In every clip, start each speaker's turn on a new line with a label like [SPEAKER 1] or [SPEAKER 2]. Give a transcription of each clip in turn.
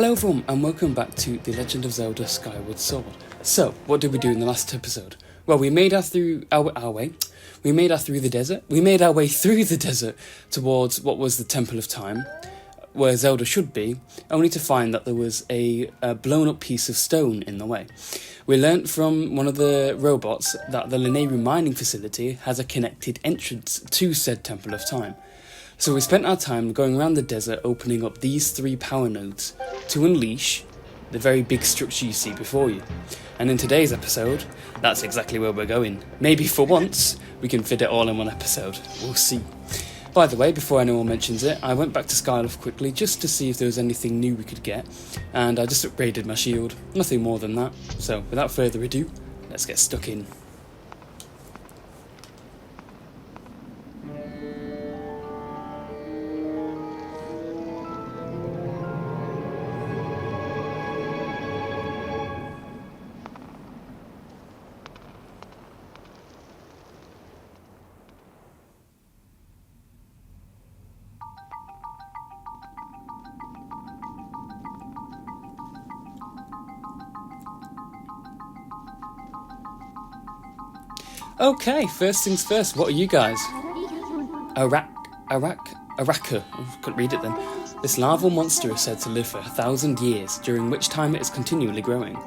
[SPEAKER 1] Hello everyone and welcome back to The Legend of Zelda Skyward Sword. So, what did we do in the last episode? Well, we made our way through the desert towards what was the Temple of Time, where Zelda should be, only to find that there was a blown up piece of stone in the way. We learnt from one of the robots that the Lanayru Mining facility has a connected entrance to said Temple of Time. So we spent our time going around the desert opening up these 3 power nodes to unleash the very big structure you see before you. And in today's episode, that's exactly where we're going. Maybe for once, we can fit it all in one episode. We'll see. By the way, before anyone mentions it, I went back to Skyward quickly just to see if there was anything new we could get, and I just upgraded my shield. Nothing more than that. So without further ado, let's get stuck in. Okay, first things first, what are you guys? Araka. I couldn't read it then. This larval monster is said to live for 1,000 years, during which time it is continually growing.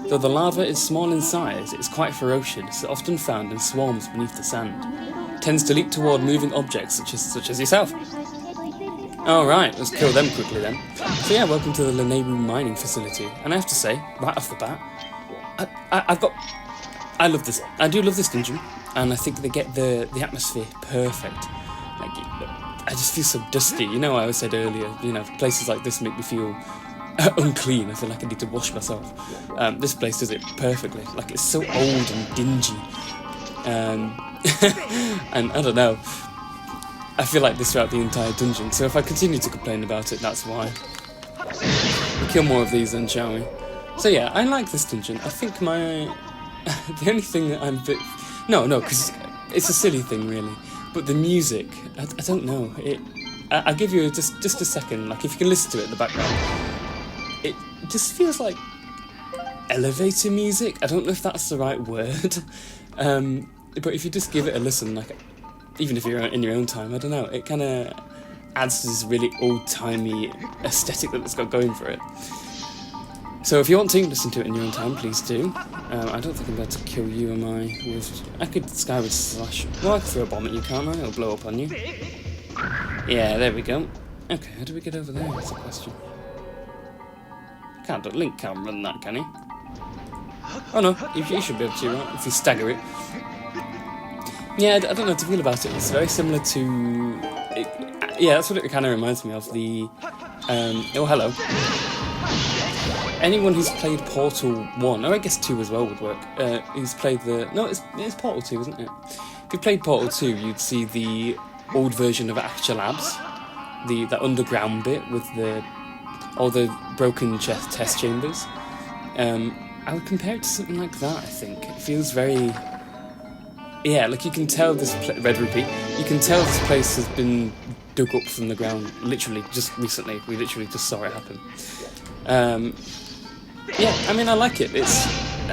[SPEAKER 1] Though the larva is small in size, it is quite ferocious, often found in swarms beneath the sand. Tends to leap toward moving objects such as yourself. Alright, let's kill them quickly then. So yeah, welcome to the Lanayru Mining facility. And I have to say, right off the bat, I love this. I do love this dungeon, and I think they get the atmosphere perfect. Like, I just feel so dusty. You know, I said earlier, you know, places like this make me feel unclean. I feel like I need to wash myself. This place does it perfectly. Like, it's so old and dingy. And I don't know. I feel like this throughout the entire dungeon. So if I continue to complain about it, that's why. We'll kill more of these then, shall we? So yeah, I like this dungeon. I think the only thing that I'm a bit... No, because it's a silly thing, really. But the music, I don't know. I'll give you just a second. Like, if you can listen to it in the background. It just feels like elevator music. I don't know if that's the right word. But if you just give it a listen, like, even if you're in your own time, I don't know. It kind of adds to this really old-timey aesthetic that it's got going for it. So if you want to listen to it in your own time, please do. I don't think I'm about to kill you, am I? I could Skyward slash... Well, I could throw a bomb at you, can't I? It'll blow up on you. Yeah, there we go. Okay, how do we get over there? That's the question. Link can't run that, can he? Oh no, he should be able to, right? If you stagger it. Yeah, I don't know how to feel about it. It's very similar to... yeah, that's what it kind of reminds me of. Oh, hello. Anyone who's played Portal 1, or I guess 2 as well would work, who's played the... No, it's Portal 2, isn't it? If you played Portal 2, you'd see the old version of Actual Labs, the underground bit with all the broken test chambers. I would compare it to something like that, I think. It feels very... Yeah, like you can tell this... Red Rupee. You can tell this place has been dug up from the ground, literally, just recently. We literally just saw it happen. Yeah, I mean, I like it. It's,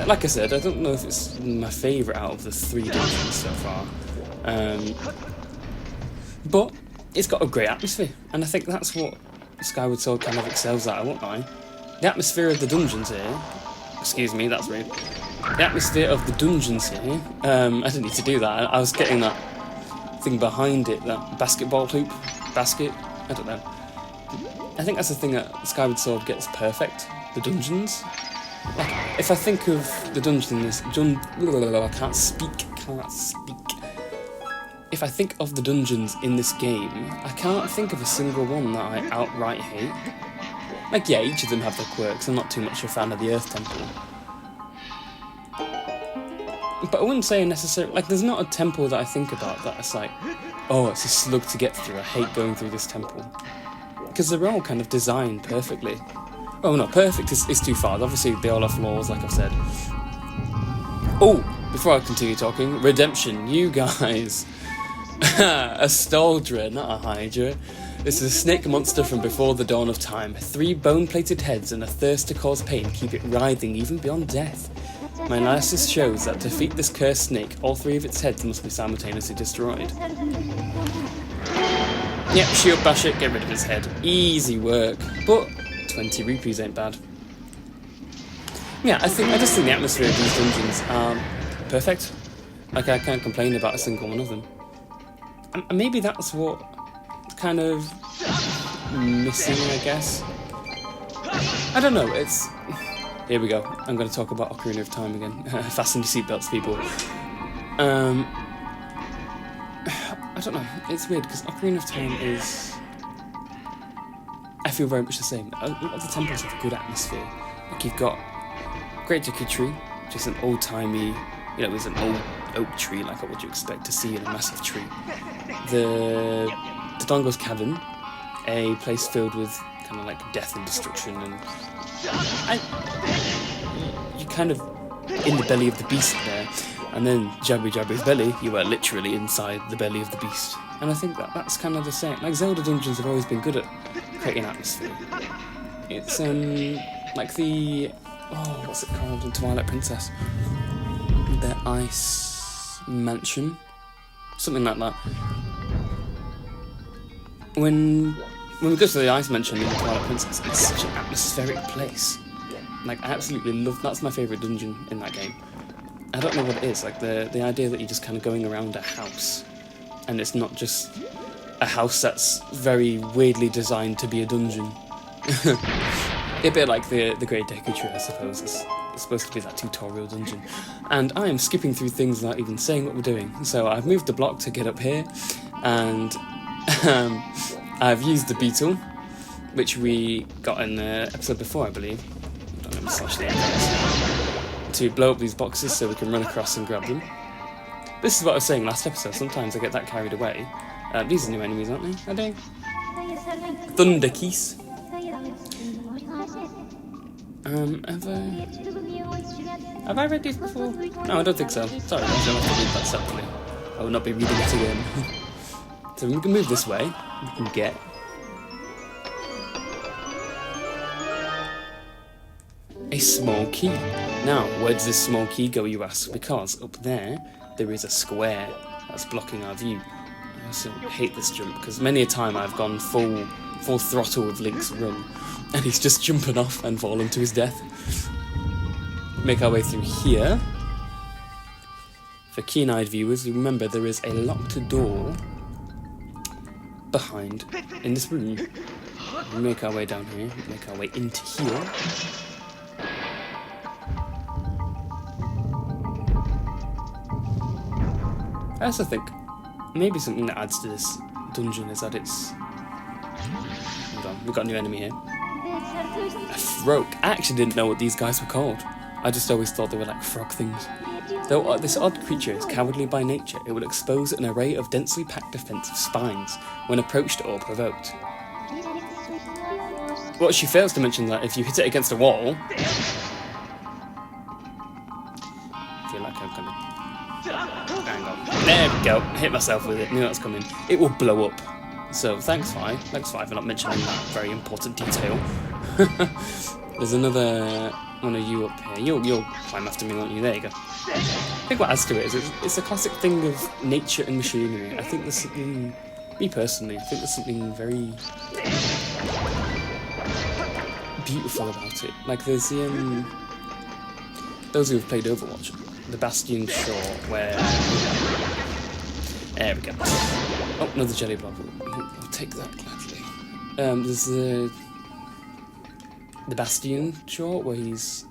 [SPEAKER 1] like I said, I don't know if it's my favourite out of the 3 dungeons so far. But it's got a great atmosphere, and I think that's what Skyward Sword kind of excels at, I won't lie. The atmosphere of the dungeons here... Excuse me, that's rude. The atmosphere of the dungeons here... I didn't need to do that. I was getting that thing behind it, that basketball hoop. Basket? I don't know. I think that's the thing that Skyward Sword gets perfect. The dungeons. Like, if I think of the dungeons... I can't speak. If I think of the dungeons in this game, I can't think of a single one that I outright hate. Like, yeah, each of them have their quirks. I'm not too much a fan of the Earth Temple. But I wouldn't say necessarily... Like, there's not a temple that I think about that it's like, oh, it's a slug to get through. I hate going through this temple. Because they're all kind of designed perfectly. Oh no, perfect is too far. Obviously, they all have flaws, like I've said. Oh, before I continue talking, Redemption, you guys. A Staldra, not a Hydra. This is a snake monster from before the dawn of time. 3 bone-plated heads and a thirst to cause pain keep it writhing even beyond death. My analysis shows that to defeat this cursed snake, all 3 of its heads must be simultaneously destroyed. Yep, shield bash it, get rid of his head. Easy work, but 20 rupees ain't bad. Yeah, I just think the atmosphere of these dungeons are perfect. Like, I can't complain about a single one of them. And maybe that's what kind of missing, I guess. I don't know, it's... Here we go, I'm going to talk about Ocarina of Time again. Fasten your seatbelts, people. I don't know, it's weird, because Ocarina of Time is... I feel very much the same. A lot of the temples have a good atmosphere. Like, you've got Great Deku Tree, which is an old-timey, you know, it's an old oak tree, like what you expect to see in a massive tree. The Dodongo's Cavern, a place filled with kind of like death and destruction, and you kind of in the belly of the beast there. And then Jabber's belly, you are literally inside the belly of the beast. And I think that's kind of the same. Like, Zelda dungeons have always been good at creating atmosphere. It's like the what's it called in Twilight Princess? The Ice Mansion, something like that. When we go to the Ice Mansion in Twilight Princess, it's such an atmospheric place. Like, I absolutely love. That's my favourite dungeon in that game. I don't know what it is. Like the idea that you're just kind of going around a house, and it's not just a house that's very weirdly designed to be a dungeon. A bit like the Great Deku Tree, I suppose. It's supposed to be that tutorial dungeon. And I am skipping through things without even saying what we're doing. So I've moved the block to get up here, and I've used the beetle, which we got in the episode before, I believe. I don't know, slash the end, to blow up these boxes so we can run across and grab them. This is what I was saying last episode. Sometimes I get that carried away. These are new enemies, aren't they? Are they? Thunder Keys. Have I read these before? No, I don't think so. Sorry, guys, I'll have to read that separately. I will not be reading it again. So we can move this way. We can get... a small key. Now, where does this small key go, you ask? Because up there is a square that's blocking our view. I also hate this jump, because many a time I've gone full throttle with Link's run, and he's just jumping off and fallen to his death. Make our way through here. For keen-eyed viewers, remember there is a locked door behind in this room. We make our way down here, make our way into here. I also think maybe something that adds to this dungeon is that it's... Hold on, we've got a new enemy here. A frog. I actually didn't know what these guys were called. I just always thought they were like frog things. Though this odd creature is cowardly by nature, it will expose an array of densely packed defensive spines when approached or provoked. What she fails to mention is that if you hit it against a wall... I feel like I'm gonna... Hang on. There we go. Hit myself with it. Knew that was coming. It will blow up. So thanks, Fi. Thanks, Fi, for not mentioning that very important detail. There's another one of you up here. You'll climb after me, won't you? There you go. I think what adds to it is it's a classic thing of nature and machinery. I think there's something... Me personally, I think there's something very beautiful about it. Like there's the... those who have played Overwatch, the Bastion shore where... There we go. Oh, another jelly blob. I'll take that gladly. There's the Bastion shore where he's...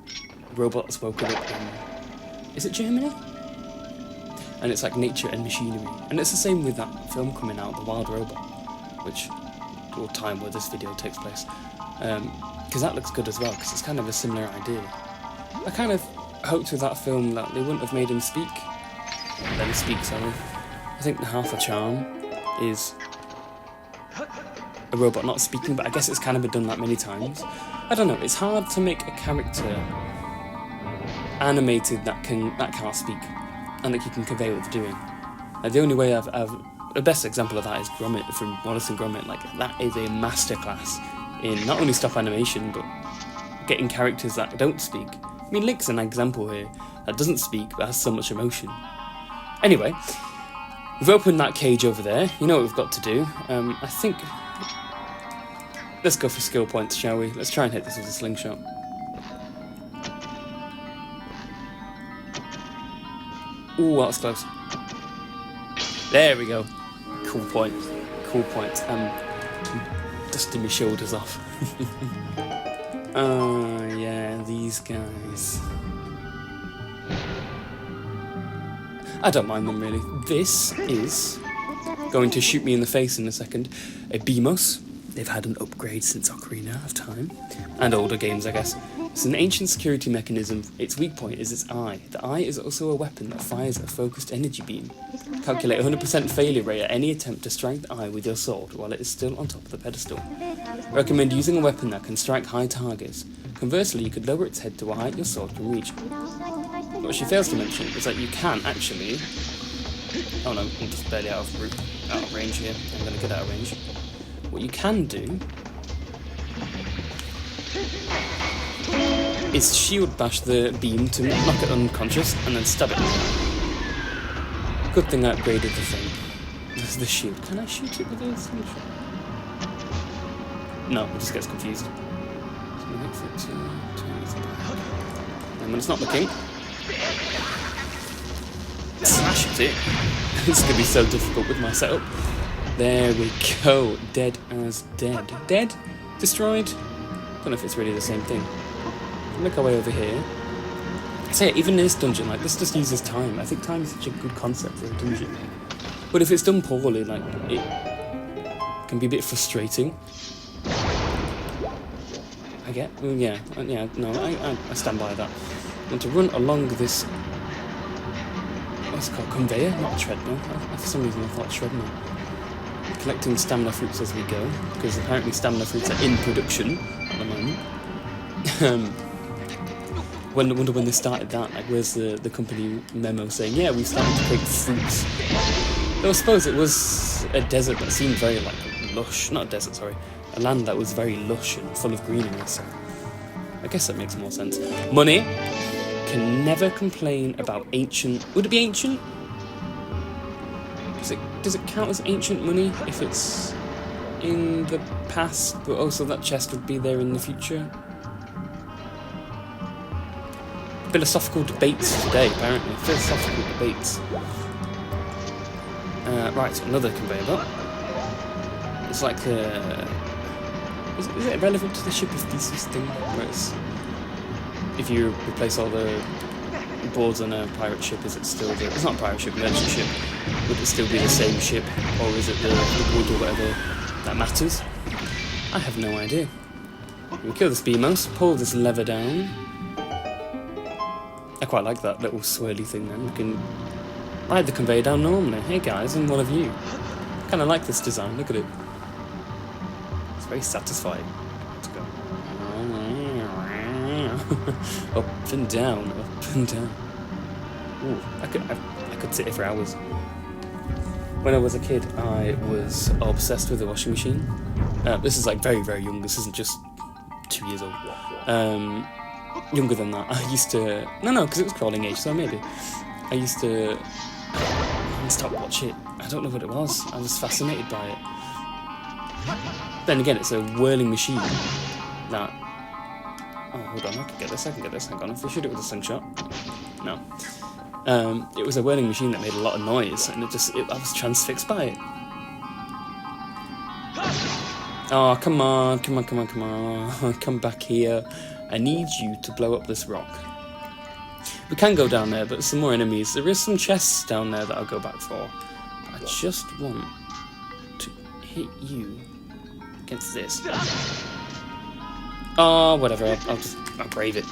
[SPEAKER 1] robot that's woken up in... Is it Germany? And it's like nature and machinery. And it's the same with that film coming out, The Wild Robot, which... or time where this video takes place. Because that looks good as well, because it's kind of a similar idea. I kind of hoped with that film that they wouldn't have made him speak. Let him speak, sorry. I think half the charm is a robot not speaking, but I guess it's kind of been done that many times. I don't know, it's hard to make a character animated that can't speak, and that you can convey what they're doing. The only way I've the best example of that is Gromit from Wallace and Gromit. Like, that is a masterclass in not only stop animation, but getting characters that don't speak. I mean, Link's an example here that doesn't speak, but has so much emotion. Anyway, we've opened that cage over there. You know what we've got to do. I think... Let's go for skill points, shall we? Let's try and hit this with a slingshot. Ooh, that was close. There we go. Cool point. Cool point. Dusting my shoulders off. Oh, yeah, these guys. I don't mind them, really. This is going to shoot me in the face in a second. A BMOS. They've had an upgrade since Ocarina of Time. And older games, I guess. It's an ancient security mechanism. Its weak point is its eye. The eye is also a weapon that fires a focused energy beam. Calculate 100% failure rate at any attempt to strike the eye with your sword while it is still on top of the pedestal. Recommend using a weapon that can strike high targets. Conversely, you could lower its head to a height your sword can reach. What she fails to mention is that you can actually... Oh no, I'm just barely out of range here. I'm going to get out of range. What you can do is shield bash the beam to knock it unconscious and then stab it. Good thing I upgraded the thing. This is the shield. Can I shoot it with a slingshot? No, it just gets confused. And when it's not looking, slash at it. It's going to be so difficult with my setup. There we go. Dead as dead. Dead? Destroyed? Don't know if it's really the same thing. Make our way over here. I say, even in this dungeon, like, this just uses time. I think time is such a good concept for a dungeon. But if it's done poorly, like, it can be a bit frustrating. I get, well, yeah, no, I stand by that. I want to run along this, what's it called, conveyor? Not a treadmill. For some reason I thought treadmill. Collecting stamina fruits as we go, because apparently stamina fruits are in production at the moment. Wonder when they started that. Like, where's the company memo saying, yeah, we started to create fruits. Though I suppose it was a desert that seemed very, like, lush. Not a desert, sorry. A land that was very lush and full of greenery, so I guess that makes more sense. Money can never complain about ancient... Would it be ancient? Does it count as ancient money if it's in the past, but also that chest would be there in the future? Philosophical debates today, apparently. Philosophical debates. Right, so another conveyor belt. It's like the... Is it relevant to the Ship of Theseus thing? Where it's... If you replace all the boards on a pirate ship, is it still the... It's not a pirate ship, merchant ship. Would it still be the same ship? Or is it the wood or whatever that matters? I have no idea. We kill this BMOS, pull this lever down. I quite like that little swirly thing then. You can ride the conveyor down normally. Hey guys, I'm one of you. I kind of like this design, look at it. It's very satisfying. Let's go. Up and down, up and down. Ooh, I could sit here for hours. When I was a kid, I was obsessed with the washing machine. This is like very, very young. This isn't just 2 years old. Younger than that. I used to... No, because it was crawling age, so maybe. I used to... stopwatch it. I don't know what it was. I was fascinated by it. Then again, it's a whirling machine that... Oh, hold on, I can get this. Hang on, if we shoot it with a slingshot. No. It was a whirling machine that made a lot of noise, and I was transfixed by it. Oh, come on. Come back here. I need you to blow up this rock. We can go down there, but there's some more enemies. There is some chests down there that I'll go back for. I just want to hit you against this. Oh, whatever. I'll brave it.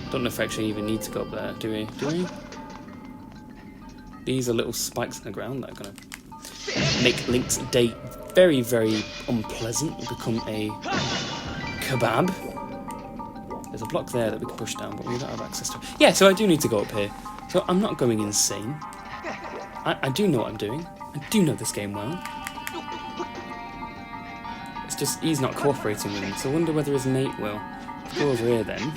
[SPEAKER 1] Don't know if I actually even need to go up there, do we? These are little spikes in the ground that are going to make Link's day very, very unpleasant. Become a kebab. There's a block there that we can push down, but we don't have access to it. Yeah, so I do need to go up here. So I'm not going insane. I do know what I'm doing. I do know this game well. It's just he's not cooperating with him, so I wonder whether his mate will. Let's go over here then.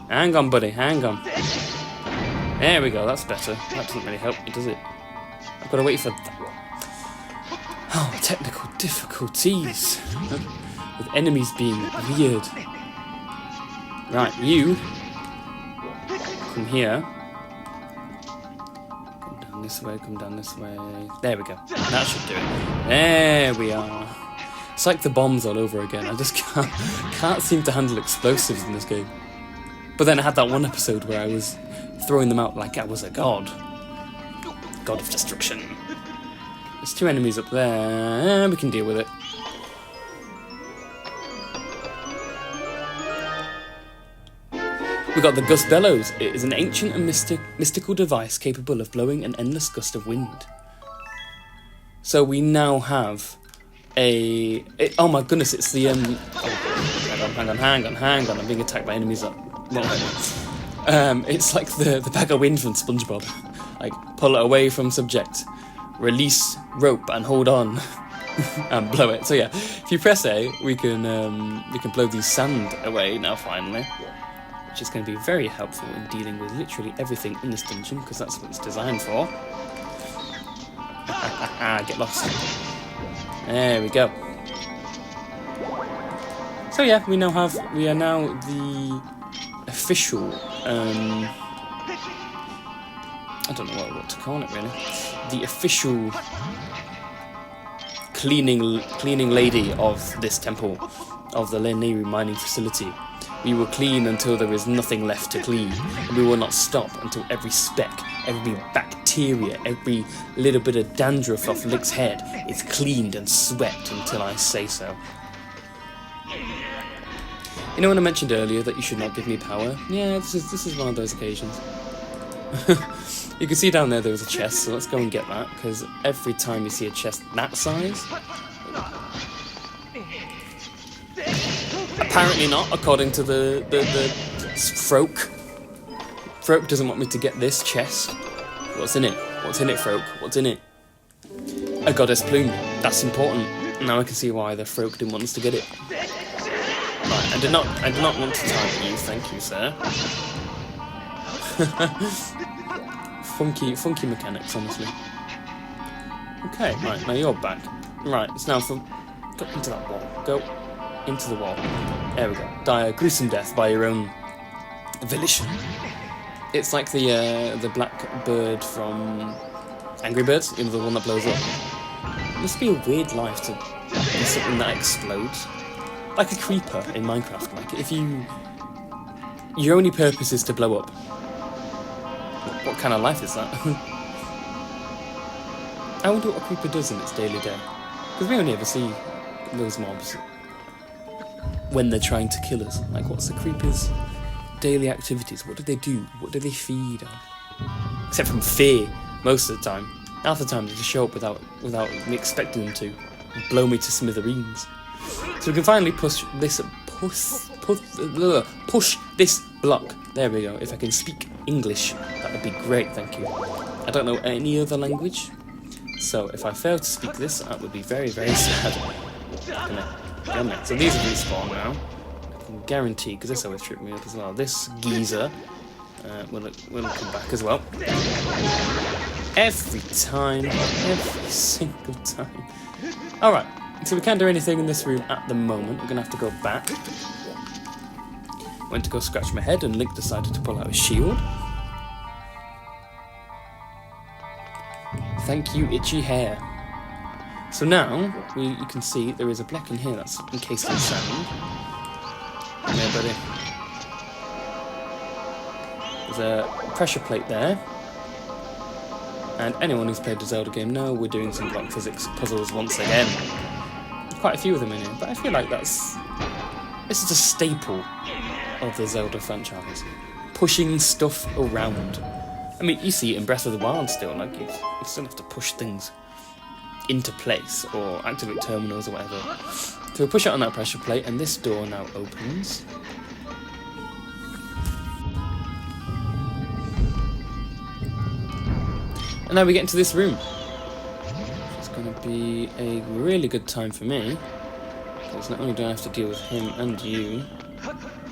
[SPEAKER 1] Hang on, buddy, hang on. There we go, that's better. That doesn't really help me, does it? I've got to wait for... Oh, technical difficulties. With enemies being weird. Right, you... Come here. Come down this way, come down this way. There we go. That should do it. There we are. It's like the bombs all over again. I just can't seem to handle explosives in this game. But then I had that one episode where I was throwing them out like I was a god. God of destruction. There's 2 enemies up there. We can deal with it. We got the Gust Bellows. It is an ancient and mystical device capable of blowing an endless gust of wind. So we now have a... oh my goodness, it's the... hang on. I'm being attacked by enemies that won't hurt me. It's like the bag of wind from SpongeBob. Like, pull it away from subject. Release rope and hold on. And blow it. So yeah, if you press A, we can blow the sand away now finally. Which is going to be very helpful in dealing with literally everything in this dungeon, because that's what it's designed for. Get lost. There we go. So yeah, we are now the official, I don't know what to call it really, the official cleaning lady of this temple, of the Lanayru Mining facility. We will clean until there is nothing left to clean, and we will not stop until every speck, every bacteria, every little bit of dandruff off Lick's head is cleaned and swept until I say so. You know when I mentioned earlier that you should not give me power? Yeah, this is one of those occasions. You can see down there was a chest, so let's go and get that, because every time you see a chest that size... Apparently not, according to the Froke. Froke doesn't want me to get this chest. What's in it? What's in it, Froke? What's in it? A goddess plume. That's important. Now I can see why the Froke didn't want us to get it. Right, I do not want to target you, thank you, sir. funky mechanics, honestly. Okay, right, now you're back. Right, it's now for... Go into that wall. Go into the wall. There we go. Die a gruesome death by your own volition. It's like the black bird from Angry Birds, you know, the one that blows up. It must be a weird life to be something that explodes. Like a creeper in Minecraft. Like, if your only purpose is to blow up. What kind of life is that? I wonder what a creeper does in its daily day. Because we only ever see those mobs when they're trying to kill us. Like, what's the creeper's daily activities? What do they do? What do they feed on? Except from fear, most of the time. Half the time they just show up without me expecting them to. Blow me to smithereens. So we can finally push this block. There we go. If I can speak English, that would be great, thank you. I don't know any other language, so if I fail to speak this, that would be very, very sad. So these will respawn now. I can guarantee, because this always tripped me up as well. This geezer will come back as well. Every single time. Alright, so we can't do anything in this room at the moment. We're going to have to go back. Went to go scratch my head and Link decided to pull out his shield. Thank you, itchy hair. So now, you can see there is a block in here that's encased in sand. There, buddy. There's a pressure plate there. And anyone who's played the Zelda game know we're doing some block physics puzzles once again. Quite a few of them in here, but I feel like this is a staple of the Zelda franchise. Pushing stuff around. I mean, you see it in Breath of the Wild still, like you still have to push things into place or activate terminals or whatever. So we push it on that pressure plate and this door now opens. And now we get into this room. It's going to be a really good time for me. Because not only do I have to deal with him and you.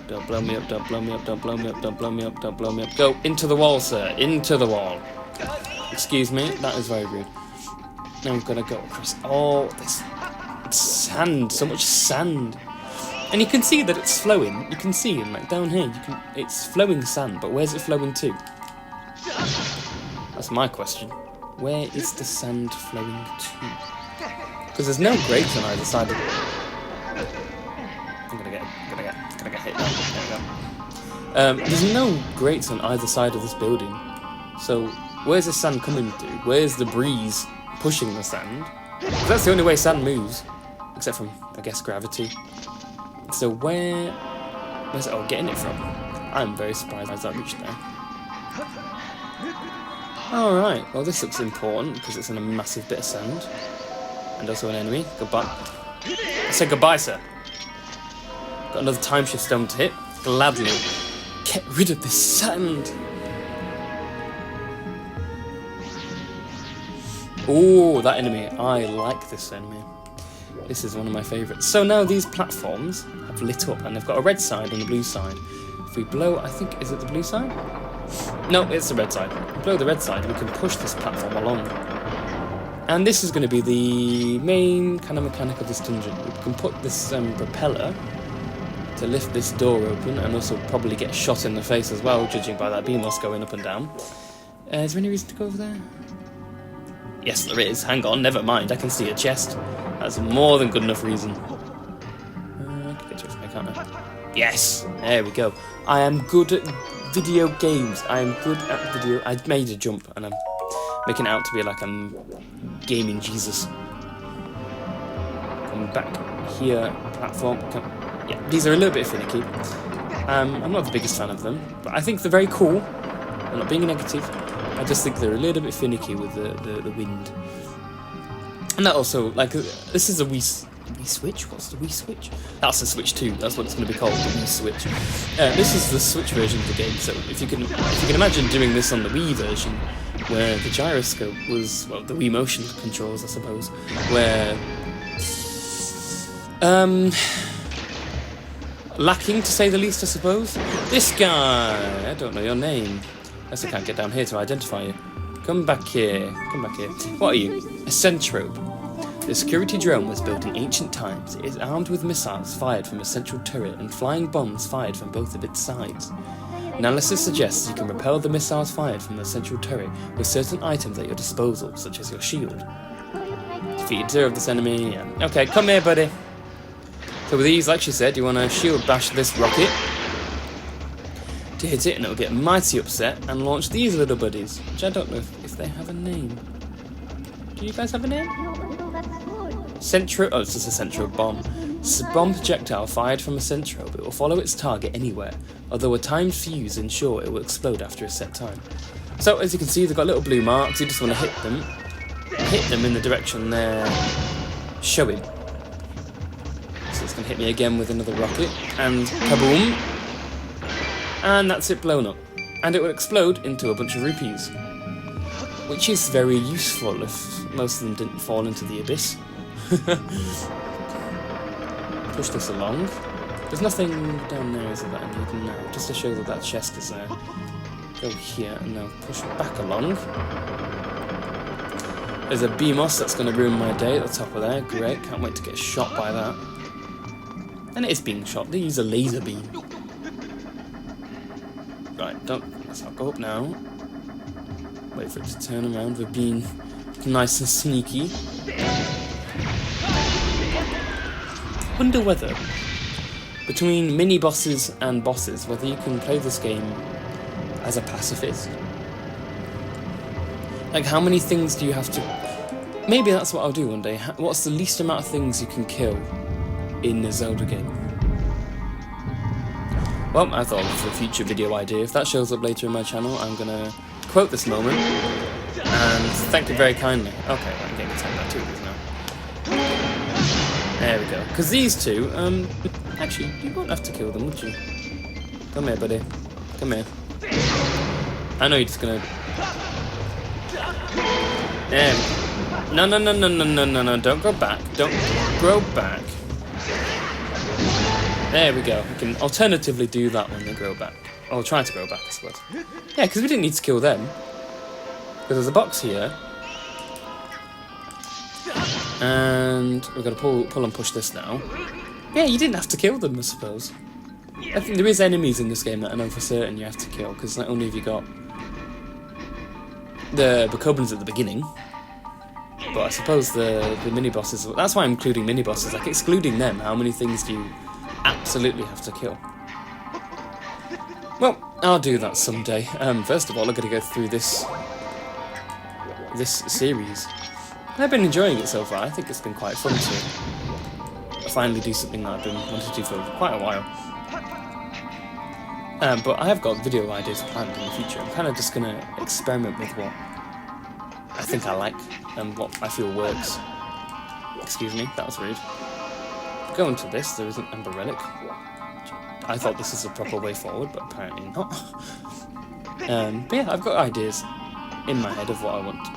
[SPEAKER 1] Don't blow me up, don't blow me up, don't blow me up, don't blow me up, don't blow me up. Go into the wall, sir. Into the wall. Excuse me, that is very rude. Now we've got to go across all this sand, so much sand. And you can see that it's flowing. You can see, like down here, it's flowing sand, but where's it flowing to? That's my question. Where is the sand flowing to? Because there's no grate on either side of it. I'm gonna get hit now. There we go. There's no grates on either side of this building. So where's the sand coming to? Where's the breeze pushing the sand? 'Cause that's the only way sand moves, except from, I guess, gravity. So where's it all getting it from? I'm very surprised I reached there. Alright, well this looks important because it's in a massive bit of sand. And also an enemy. Goodbye. I said goodbye, sir. Got another time shift stone to hit. Gladly. Get rid of this sand. Oh, that enemy. I like this enemy. This is one of my favourites. So now these platforms have lit up and they've got a red side and a blue side. If we blow, I think, is it the blue side? No, it's the red side. If we blow the red side, we can push this platform along. And this is going to be the main kind of mechanic of this dungeon. We can put this propeller to lift this door open and also probably get shot in the face as well, judging by that beam going up and down. Is there any reason to go over there? Yes, there is. Hang on, never mind. I can see a chest. That's more than good enough reason. I can get to it, can't I? Yes! There we go. I am good at video games. I am good at video... I made a jump and I'm making it out to be like I'm gaming Jesus. Come back here. Platform. Yeah, these are a little bit finicky. I'm not the biggest fan of them, but I think they're very cool. I'm not being negative. I just think they're a little bit finicky with the wind. And that also, like, this is a Wii Switch? What's the Wii Switch? That's the Switch 2, that's what it's going to be called, the Wii Switch. This is the Switch version of the game, so if you can imagine doing this on the Wii version, where the gyroscope was, well, the Wii motion controls, I suppose, where... lacking, to say the least, I suppose. This guy, I don't know your name. Guess I can't get down here to identify you. Come back here. Come back here. What are you? A Centrobe. The security drone was built in ancient times. It is armed with missiles fired from a central turret and flying bombs fired from both of its sides. Analysis suggests you can repel the missiles fired from the central turret with certain items at your disposal, such as your shield. Defeated 0 of this enemy. Yeah. Okay, come here, buddy. So with these, like she said, you want to shield bash this rocket to hit it, and it'll get mighty upset and launch these little buddies, which I don't know if they have a name. Do you guys have a name? Centro. Oh, it's just a Centro bomb. It's a bomb projectile fired from a Centro, but it will follow its target anywhere, although a timed fuse ensure it will explode after a set time. So as you can see, they've got little blue marks. You just want to hit them in the direction they're showing. So it's going to hit me again with another rocket, and kaboom! And that's it blown up. And it will explode into a bunch of rupees. Which is very useful if most of them didn't fall into the abyss. Push this along. There's nothing down there, is there, that I need now? Just to show that that chest is there. Go here and now push it back along. There's a BMOS that's going to ruin my day at the top of there. Great, can't wait to get shot by that. And it is being shot. They use a laser beam. Right, let's not go up now. Wait for it to turn around. We're being nice and sneaky. Wonder whether, between mini-bosses and bosses, whether you can play this game as a pacifist. Like, how many things do you have to... Maybe that's what I'll do one day. What's the least amount of things you can kill in a Zelda game? Well, I thought of a future video idea. If that shows up later in my channel, I'm going to quote this moment and thank you very kindly. Okay, I'm getting attacked by 2 of these now. There we go. Because these two, actually, you won't have to kill them, would you? Come here, buddy. Come here. I know you're just going to... No, no, no, no, no, no, no, no, don't go back. Don't go back. There we go. We can alternatively do that when they grow back. Or try to grow back, I suppose. Yeah, because we didn't need to kill them. Because there's a box here. And we're going to pull and push this now. Yeah, you didn't have to kill them, I suppose. I think there is enemies in this game that I know for certain you have to kill, because not only have you got the Bokoblins at the beginning, but I suppose the mini-bosses... That's why I'm including mini-bosses. Like, excluding them, how many things do you absolutely have to kill? Well, I'll do that someday. First of all, I've got to go through this series. I've been enjoying it so far. I think it's been quite fun to finally do something that I've been wanting to do for quite a while. But I have got video ideas planned in the future. I'm kind of just going to experiment with what I think I like and what I feel works. Excuse me, that was rude. Go into this, there is an Amber Relic. I thought this is the proper way forward, but apparently not. But yeah, I've got ideas in my head of what I want.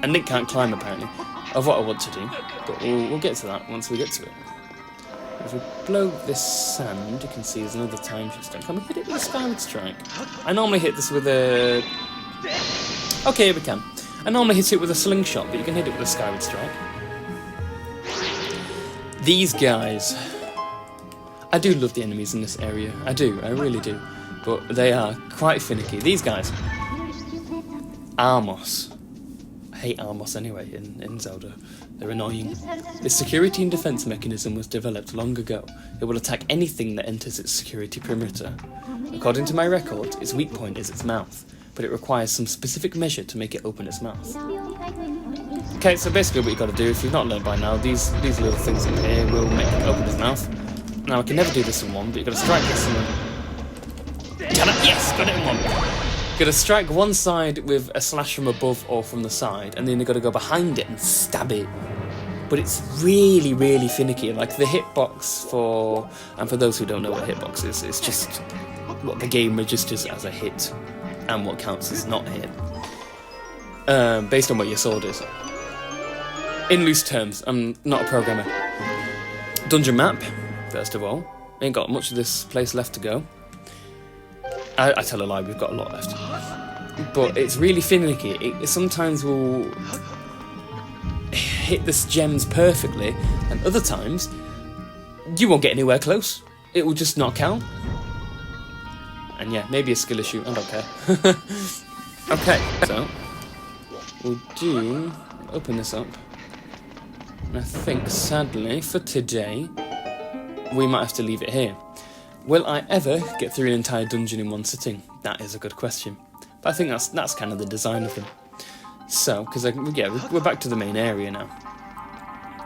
[SPEAKER 1] And Nick can't climb, apparently, of what I want to do. But we'll get to that once we get to it. If we blow this sand, you can see there's another time shift stone. Can we hit it with a Skyward Strike? I normally hit this with a... Okay, we can. I normally hit it with a slingshot, but you can hit it with a Skyward Strike. These guys... I do love the enemies in this area. I do, I really do. But they are quite finicky. These guys. Armos. I hate Armos anyway in Zelda. They're annoying. This security and defense mechanism was developed long ago. It will attack anything that enters its security perimeter. According to my record, its weak point is its mouth, but it requires some specific measure to make it open its mouth. Okay, so basically what you've got to do, if you've not learned by now, these little things in here will make it open its mouth. Now I can never do this in one, but you've got to strike this in one. Can I? Yes, got it in one. You've got to strike one side with a slash from above or from the side, and then you've got to go behind it and stab it. But it's really, really finicky. Like the hitbox for those who don't know what a hitbox is, it's just what the game registers as a hit and what counts as not a hit, based on what your sword is. In loose terms, I'm not a programmer. Dungeon map, first of all. Ain't got much of this place left to go. I tell a lie, we've got a lot left. But it's really finicky. It sometimes will hit the gems perfectly, and other times you won't get anywhere close. It will just not count. And yeah, maybe a skill issue, I don't care. Okay, so we'll open this up. And I think, sadly, for today, we might have to leave it here. Will I ever get through an entire dungeon in one sitting? That is a good question. But I think that's kind of the design of them. So, because we're back to the main area now.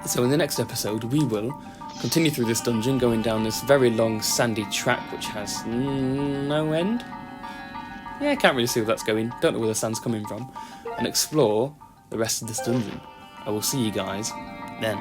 [SPEAKER 1] So in the next episode, we will continue through this dungeon, going down this very long sandy track, which has no end. Yeah, I can't really see where that's going. Don't know where the sand's coming from. And explore the rest of this dungeon. I will see you guys then.